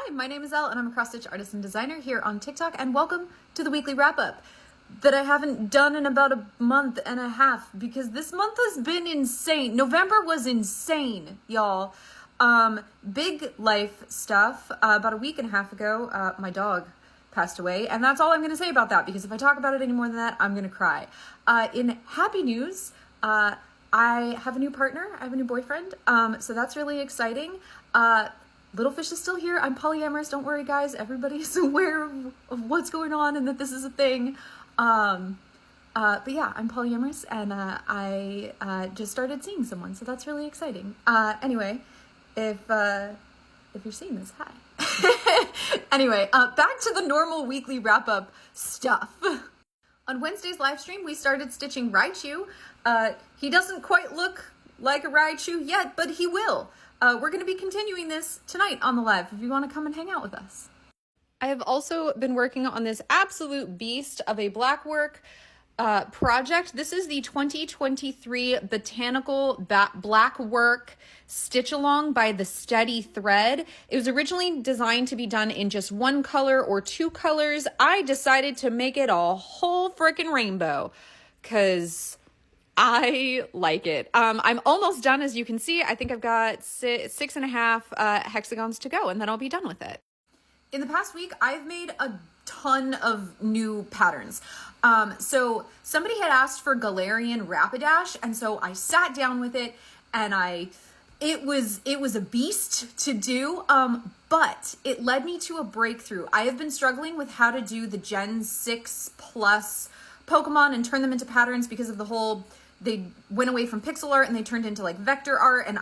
Hi, my name is Elle and I'm a cross-stitch artist and designer here on TikTok, and welcome to the weekly wrap-up that I haven't done in about a month and a half because this month has been insane. November was insane, y'all. Big life stuff. About a week and a half ago, my dog passed away, and that's all I'm going to say about that because if I talk about it any more than that, I'm going to cry. In happy news, I have a new partner. I have a new boyfriend, so that's really exciting. Little Fish is still here. I'm polyamorous. Don't worry, guys. Everybody's aware of what's going on and that this is a thing. But yeah, I'm polyamorous, and I just started seeing someone, so that's really exciting. Anyway, if you're seeing this, hi. Anyway, back to the normal weekly wrap-up stuff. On Wednesday's live stream, we started stitching Raichu. He doesn't quite look like a Raichu yet, but he will. We're going to be continuing this tonight on the live if you want to come and hang out with us. I have also been working on this absolute beast of a blackwork project. This is the 2023 Botanical Blackwork Stitch Along by The Steady Thread. It was originally designed to be done in just one color or two colors. I decided to make it a whole freaking rainbow because I like it. I'm almost done, as you can see. I think I've got 6.5 hexagons to go, and then I'll be done with it. In the past week, I've made a ton of new patterns. So somebody had asked for Galarian Rapidash, and so I sat down with it, and it was a beast to do, but it led me to a breakthrough. I have been struggling with how to do the Gen 6 plus Pokemon and turn them into patterns because of the whole, they went away from pixel art and they turned into like vector art, and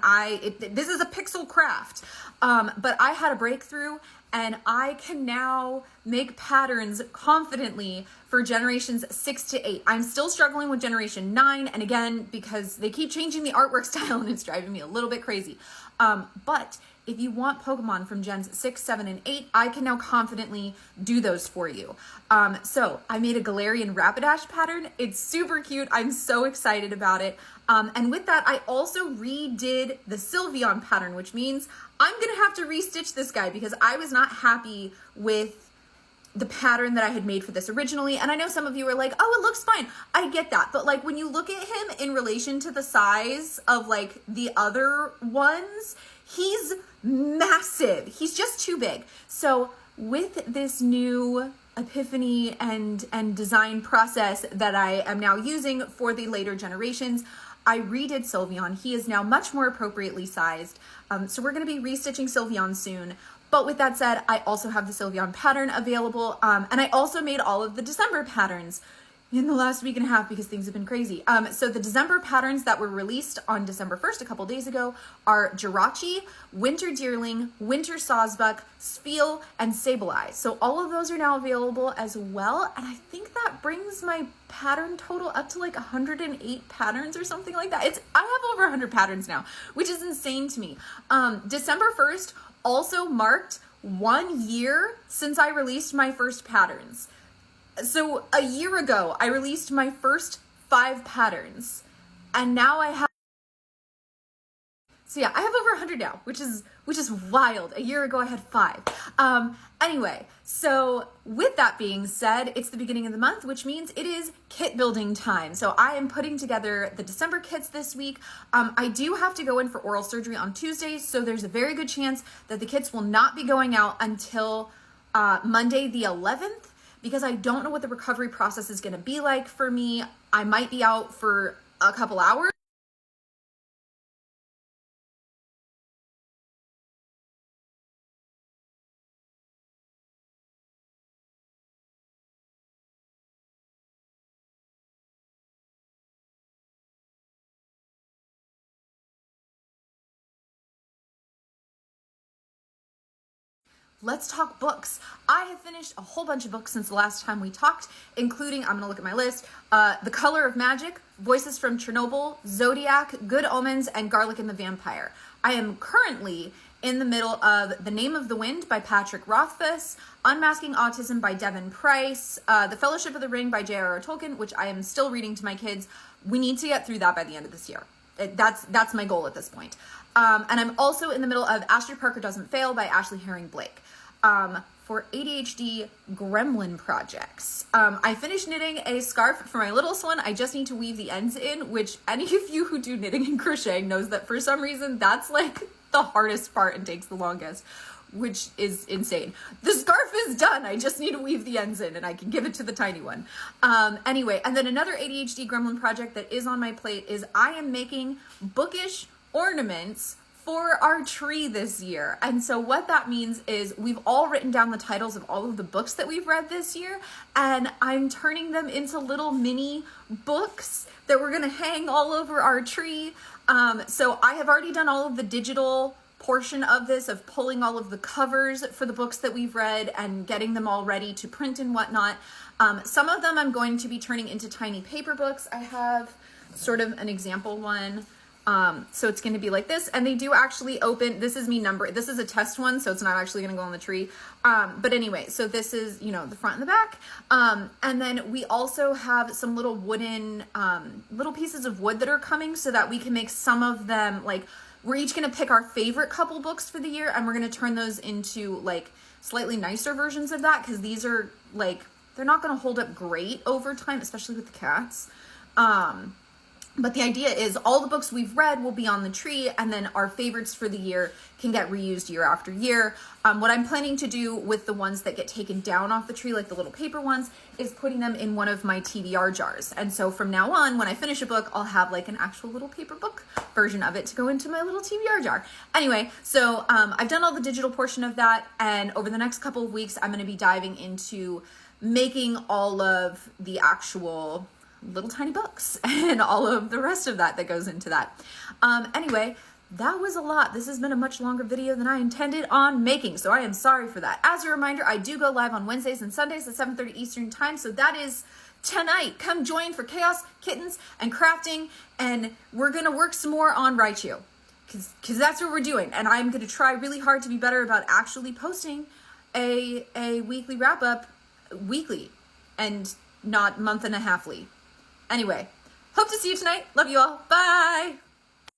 this is a pixel craft. But I had a breakthrough, and I can now make patterns confidently for generations 6 to 8. I'm still struggling with generation 9, and again, because they keep changing the artwork style and it's driving me a little bit crazy. But if you want Pokemon from gens 6, 7, and 8, I can now confidently do those for you. So I made a Galarian Rapidash pattern. It's super cute. I'm so excited about it. And with that, I also redid the Sylveon pattern, which means I'm going to have to restitch this guy because I was not happy with the pattern that I had made for this originally. And I know some of you are like, oh, it looks fine. I get that. But like when you look at him in relation to the size of like the other ones, he's massive. He's just too big. So with this new epiphany and design process that I am now using for the later generations, I redid Sylveon. He is now much more appropriately sized. So we're going to be restitching Sylveon soon. But with that said, I also have the Sylveon pattern available. And I also made all of the December patterns in the last week and a half because things have been crazy. So the December patterns that were released on December 1st, a couple days ago, are Jirachi, Winter Deerling, Winter Sawsbuck, Spiel, and Sableye. So all of those are now available as well. And I think that brings my pattern total up to like 108 patterns or something like that. I have over 100 patterns now, which is insane to me. December 1st also marked 1 year since I released my first patterns. So a year ago, I released my first 5 patterns, and now I have, so yeah, I have over 100 now, which is wild. A year ago, I had 5. Anyway, so with that being said, it's the beginning of the month, which means it is kit building time. So I am putting together the December kits this week. I do have to go in for oral surgery on Tuesday, so there's a very good chance that the kits will not be going out until Monday the 11th. Because I don't know what the recovery process is going to be like for me. I might be out for a couple hours. Let's talk books. I have finished a whole bunch of books since the last time we talked, including, I'm going to look at my list, The Color of Magic, Voices from Chernobyl, Zodiac, Good Omens, and Garlic and the Vampire. I am currently in the middle of The Name of the Wind by Patrick Rothfuss, Unmasking Autism by Devon Price, The Fellowship of the Ring by J.R.R. Tolkien, which I am still reading to my kids. We need to get through that by the end of this year. That's my goal at this point. And I'm also in the middle of Astrid Parker Doesn't Fail by Ashley Herring Blake. for ADHD gremlin projects. I finished knitting a scarf for my littlest one. I just need to weave the ends in, which any of you who do knitting and crocheting knows that for some reason that's like the hardest part and takes the longest, which is insane. The scarf is done. I just need to weave the ends in and I can give it to the tiny one. Anyway, and then another ADHD gremlin project that is on my plate is I am making bookish ornaments for our tree this year. And so what that means is we've all written down the titles of all of the books that we've read this year, and I'm turning them into little mini books that we're gonna hang all over our tree. So I have already done all of the digital portion of this, of pulling all of the covers for the books that we've read and getting them all ready to print and whatnot. Some of them I'm going to be turning into tiny paper books. I have sort of an example one. So it's going to be like this, and they do actually open. This is this is a test one, so it's not actually going to go on the tree. But anyway, so this is, you know, the front and the back. And then we also have some little wooden, little pieces of wood that are coming so that we can make some of them, like, we're each going to pick our favorite couple books for the year, and we're going to turn those into like slightly nicer versions of that, because these are like, they're not going to hold up great over time, especially with the cats. But the idea is all the books we've read will be on the tree, and then our favorites for the year can get reused year after year. What I'm planning to do with the ones that get taken down off the tree, like the little paper ones, is putting them in one of my TBR jars. And so from now on, when I finish a book, I'll have like an actual little paper book version of it to go into my little TBR jar. Anyway, so I've done all the digital portion of that, and over the next couple of weeks, I'm going to be diving into making all of the actual little tiny books and all of the rest of that goes into that. Anyway, that was a lot. This has been a much longer video than I intended on making, so I am sorry for that. As a reminder, I do go live on Wednesdays and Sundays at 7:30 Eastern time, so that is tonight. Come join for Chaos, Kittens, and Crafting, and we're gonna work some more on Raichu, because that's what we're doing, and I'm gonna try really hard to be better about actually posting a weekly wrap-up weekly and not month and a halfly. Anyway, hope to see you tonight. Love you all. Bye.